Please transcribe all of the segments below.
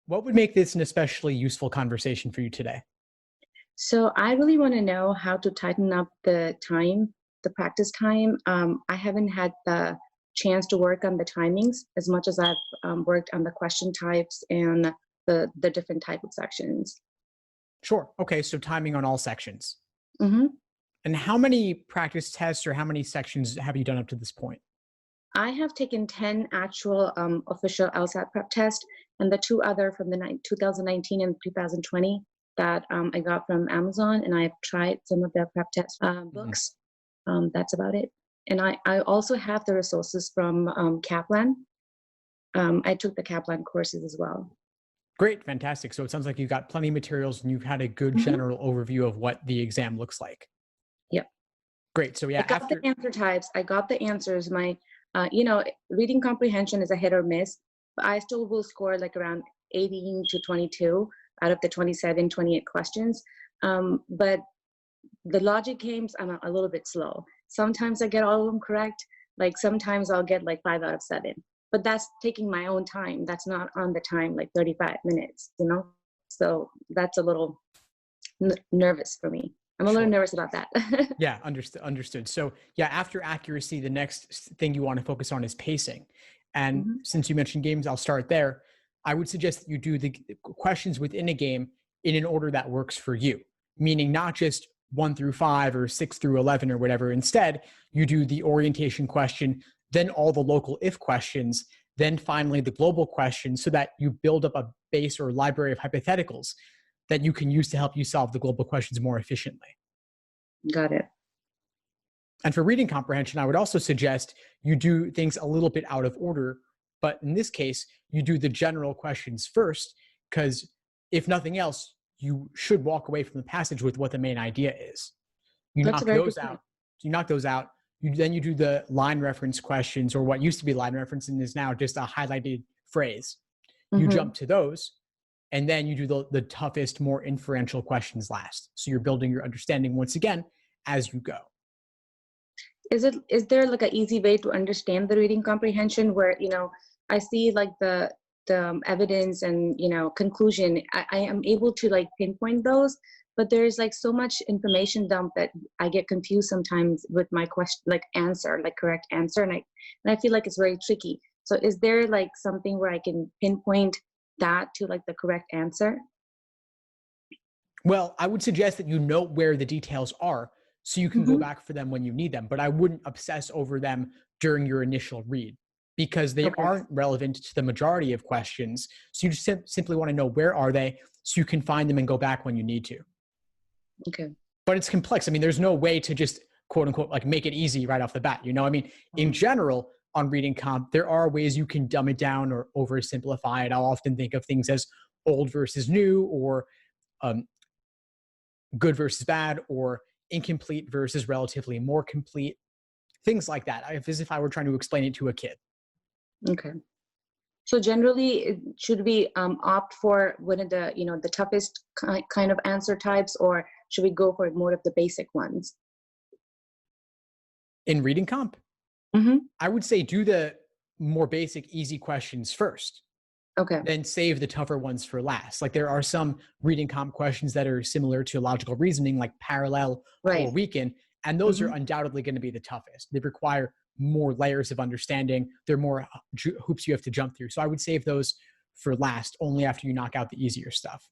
What would make this an especially useful conversation for you today? So I really want to know how to tighten up the time, the practice time. I haven't had the chance to work on the timings as much as I've worked on the question types and the different type of sections. Sure. Okay, so timing on all sections. hmm And how many practice tests or how many sections have you done up to this point? I have taken 10 actual official LSAT prep tests and the two other from the 2019 and 2020 that I got from Amazon, and I've tried some of their prep test Mhm. books. That's about it. And I also have the resources from Kaplan. I took the Kaplan courses as well. Great, fantastic. So it sounds like you've got plenty of materials and you've had a good hmm general overview of what the exam looks like. Yep. Great. So I yeah, got the after answer types. I got the answers. My, reading comprehension is a hit or miss, but I still will score like around 18 to 22 out of the 27, 28 questions. But the logic games, I'm a little bit slow. Sometimes I get all of them correct. Like sometimes I'll get like 5 out of 7. But that's taking my own time. That's not on the time, like 35 minutes, you know? So that's a little nervous for me. I'm a little sure. nervous about that. Yeah, understood. So yeah, after accuracy, the next thing you want to focus on is pacing. And hmm since you mentioned games, I'll start there. I would suggest that you do the questions within a game in an order that works for you, meaning not just 1 through 5 or 6 through 11 or whatever. Instead, you do the orientation question, then all the local if questions, then finally the global question, so that you build up a base or library of hypotheticals that you can use to help you solve the global questions more efficiently. Got it. And for reading comprehension, I would also suggest you do things a little bit out of order. But in this case, you do the general questions first, because if nothing else, you should walk away from the passage with what the main idea is. You That's a knock very good those point. out. You knock those out. Then you do the line reference questions, or what used to be line reference and is now just a highlighted phrase. You hmm jump to those, and then you do the toughest, more inferential questions last. So you're building your understanding once again as you go. Is there like an easy way to understand the reading comprehension where, I see like the evidence and, conclusion. I am able to like pinpoint those, but there's like so much information dump that I get confused sometimes with my question, like answer, like correct answer. And I feel like it's very tricky. So is there like something where I can pinpoint that to like the correct answer? Well, I would suggest that you know where the details are so you can go hmm back for them when you need them, but I wouldn't obsess over them during your initial read because they Okay. aren't relevant to the majority of questions. So you just simply want to know where are they so you can find them and go back when you need to. Okay. But it's complex. I mean, there's no way to just quote unquote like make it easy right off the bat. I mean, in general, on reading comp, there are ways you can dumb it down or oversimplify it. I'll often think of things as old versus new, or um, good versus bad, or incomplete versus relatively more complete, things like that, as if I were trying to explain it to a kid. Okay. So generally, should we opt for one of the, the toughest kind of answer types, or should we go for more of the basic ones? In reading comp, hmm I would say do the more basic, easy questions first, Okay. then save the tougher ones for last. Like there are some reading comp questions that are similar to logical reasoning, like parallel or Right. weaken, and those are hmm undoubtedly going to be the toughest. They require more layers of understanding. They're more hoops you have to jump through. So I would save those for last, only after you knock out the easier stuff.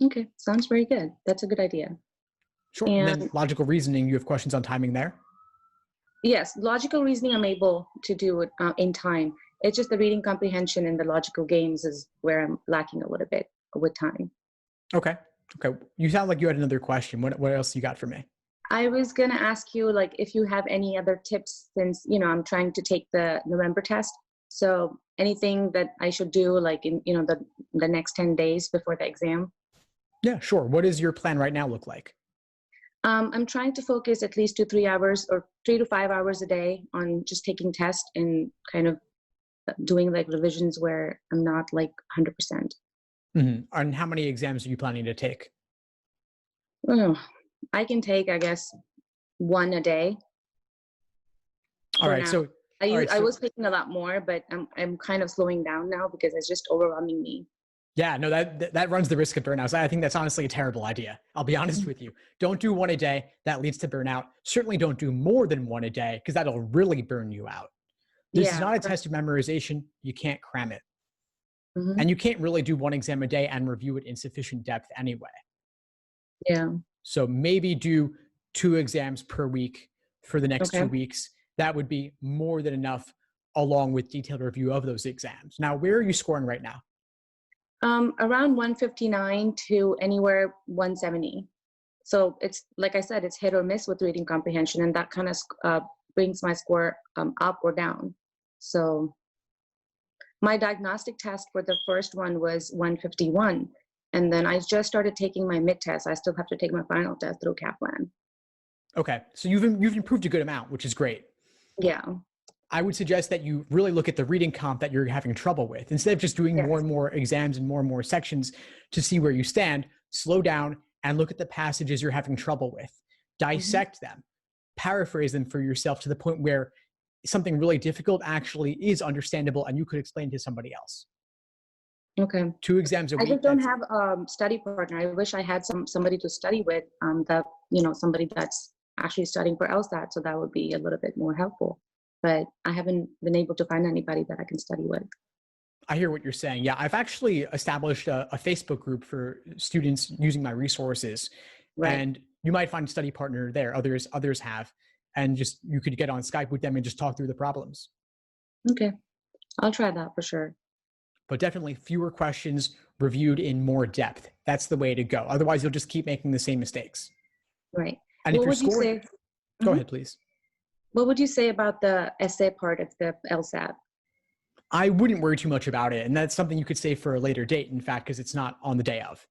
Okay. Sounds very good. That's a good idea. Sure. And then And logical reasoning, you have questions on timing there? yes, logical reasoning I'm able to do it in time. It's just the reading comprehension and the logical games is where I'm lacking a little bit with time. Okay. Okay. You sound like you had another question. What else you got for me? I was gonna ask you like if you have any other tips since I'm trying to take the November test. So anything that I should do like in the next 10 days before the exam. Yeah, sure. What does your plan right now look like? I'm trying to focus at least 2-3 hours or 3 to 5 hours a day on just taking tests and kind of doing like revisions where I'm not like 100%. And how many exams are you planning to take? Oh, I can take, I guess, one a day All for right. now. So All right. I So was taking a lot more, but I'm kind of slowing down now because it's just overwhelming me. yeah, no, that runs the risk of burnout. So I think that's honestly a terrible idea. I'll be honest with you. Don't do one a day. That leads to burnout. Certainly don't do more than one a day because that'll really burn you out. This is Yeah. not a test of memorization. You can't cram it. Hmm. And you can't really do one exam a day and review it in sufficient depth anyway. Yeah. So maybe do 2 exams per week for the next Okay. 2 weeks. That would be more than enough along with detailed review of those exams. Now, where are you scoring right now? Around 159 to anywhere 170. So it's like I said, it's hit or miss with reading comprehension, and that kind of brings my score up or down. So my diagnostic test for the first one was 151, and then I just started taking my mid test. I still have to take my final test through Kaplan. Okay. So you've improved a good amount, which is great. Yeah. I would suggest that you really look at the reading comp that you're having trouble with. Instead of just doing Yes. more and more exams and more sections to see where you stand, slow down and look at the passages you're having trouble with. Dissect them, paraphrase them for yourself to the point where something really difficult actually is understandable and you could explain to somebody else. Okay. 2 exams a I week. just don't have a study partner. I wish I had somebody to study with, that, somebody that's actually studying for LSAT, so that would be a little bit more helpful. But I haven't been able to find anybody that I can study with. I hear what you're saying. Yeah, I've actually established a Facebook group for students using my resources, Right. and you might find a study partner there. Others have, and just you could get on Skype with them and just talk through the problems. Okay. I'll try that for sure. But definitely fewer questions reviewed in more depth. That's the way to go. Otherwise, you'll just keep making the same mistakes. Right. And if What you're would you scoring, say? go Mhm. ahead, please. What would you say about the essay part of the LSAT? I wouldn't worry too much about it, and that's something you could say for a later date. In fact, because it's not on the day of.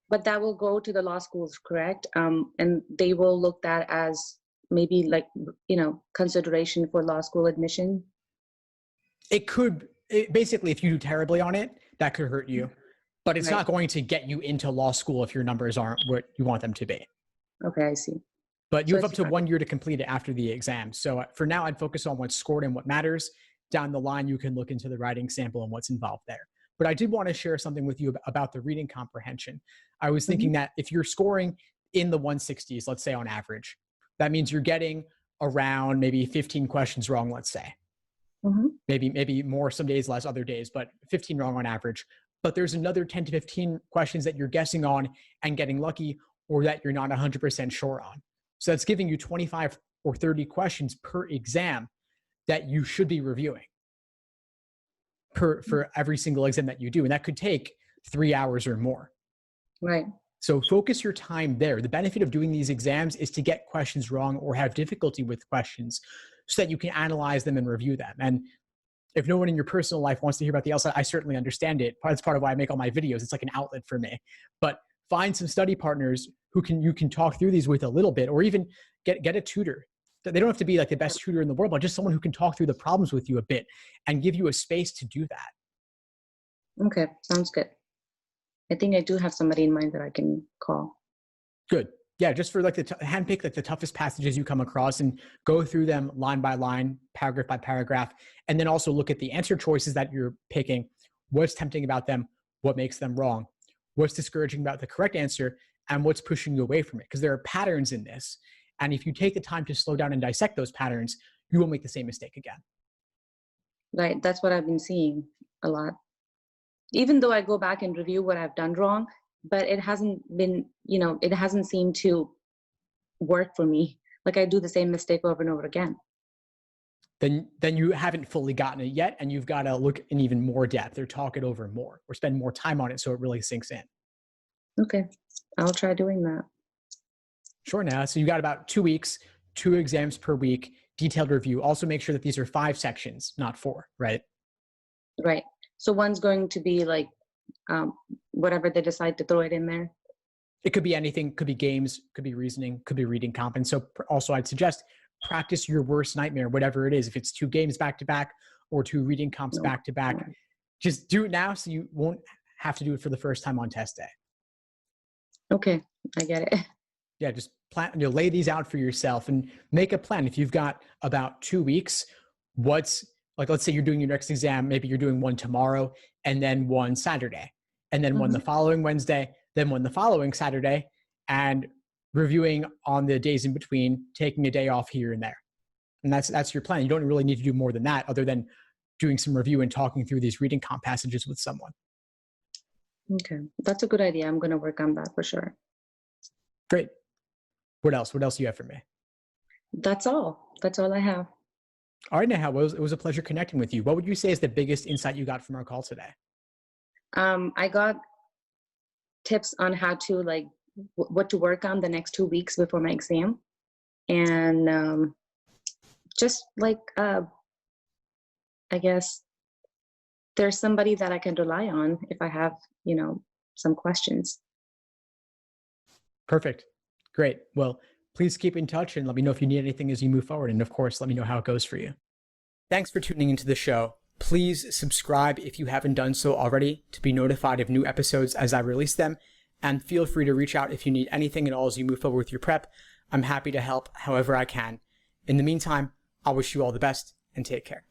But that will go to the law schools, correct? And they will look that as maybe like, consideration for law school admission. It could basically, if you do terribly on it, that could hurt you. But it's Right. not going to get you into law school if your numbers aren't what you want them to be. Okay, I see. But you So have up it's to fine. 1 year to complete it after the exam. So for now, I'd focus on what's scored and what matters. Down the line, you can look into the writing sample and what's involved there. But I did want to share something with you about the reading comprehension. I was thinking that if you're scoring in the 160s, let's say on average, that means you're getting around maybe 15 questions wrong, let's say. Mm-hmm. Maybe more some days, less other days, but 15 wrong on average. But there's another 10 to 15 questions that you're guessing on and getting lucky, or that you're not 100% sure on. So that's giving you 25 or 30 questions per exam that you should be reviewing for every single exam that you do. And that could take 3 hours or more. Right. So focus your time there. The benefit of doing these exams is to get questions wrong or have difficulty with questions so that you can analyze them and review them. And if no one in your personal life wants to hear about the LSAT, I certainly understand it. That's part of why I make all my videos. It's like an outlet for me. But find some study partners who you can talk through these with a little bit, or even get a tutor. They don't have to be like the best tutor in the world, but just someone who can talk through the problems with you a bit and give you a space to do that. Okay, sounds good. I think I do have somebody in mind that I can call. Good. Yeah, just for like handpick like the toughest passages you come across and go through them line by line, paragraph by paragraph, and then also look at the answer choices that you're picking. What's tempting about them? What makes them wrong? What's discouraging about the correct answer? And what's pushing you away from it? Because there are patterns in this. And if you take the time to slow down and dissect those patterns, you won't make the same mistake again. Right, that's what I've been seeing a lot. Even though I go back and review what I've done wrong, but it hasn't been, it hasn't seemed to work for me. Like I do the same mistake over and over again. Then you haven't fully gotten it yet, and you've got to look in even more depth or talk it over more or spend more time on it so it really sinks in. Okay, I'll try doing that. Sure. Now, so you got about 2 weeks, 2 exams per week, detailed review. Also make sure that these are 5 sections, not 4, right? Right. So one's going to be like whatever they decide to throw it in there. It could be anything, could be games, could be reasoning, could be reading comp. And so also I'd suggest practice your worst nightmare, whatever it is. If it's 2 games back to back or 2 reading comps back to back, just do it now so you won't have to do it for the first time on test day. Okay, I get it. Yeah, just plan, lay these out for yourself and make a plan. If you've got about 2 weeks, what's like, let's say you're doing your next exam, maybe you're doing one tomorrow and then one Saturday, and then one the following Wednesday, then one the following Saturday, and reviewing on the days in between, taking a day off here and there. And that's your plan. You don't really need to do more than that other than doing some review and talking through these reading comp passages with someone. Okay, that's a good idea. I'm going to work on that for sure. Great. What else? What else do you have for me? That's all. That's all I have. All right, Neha, it was a pleasure connecting with you. What would you say is the biggest insight you got from our call today? I got tips on how to like what to work on the next 2 weeks before my exam, and just like I guess there's somebody that I can rely on if I have some questions. Perfect. Great. Well, please keep in touch and let me know if you need anything as you move forward. And of course, let me know how it goes for you. Thanks for tuning into the show. Please subscribe if you haven't done so already to be notified of new episodes as I release them. And feel free to reach out if you need anything at all as you move forward with your prep. I'm happy to help however I can. In the meantime, I wish you all the best and take care.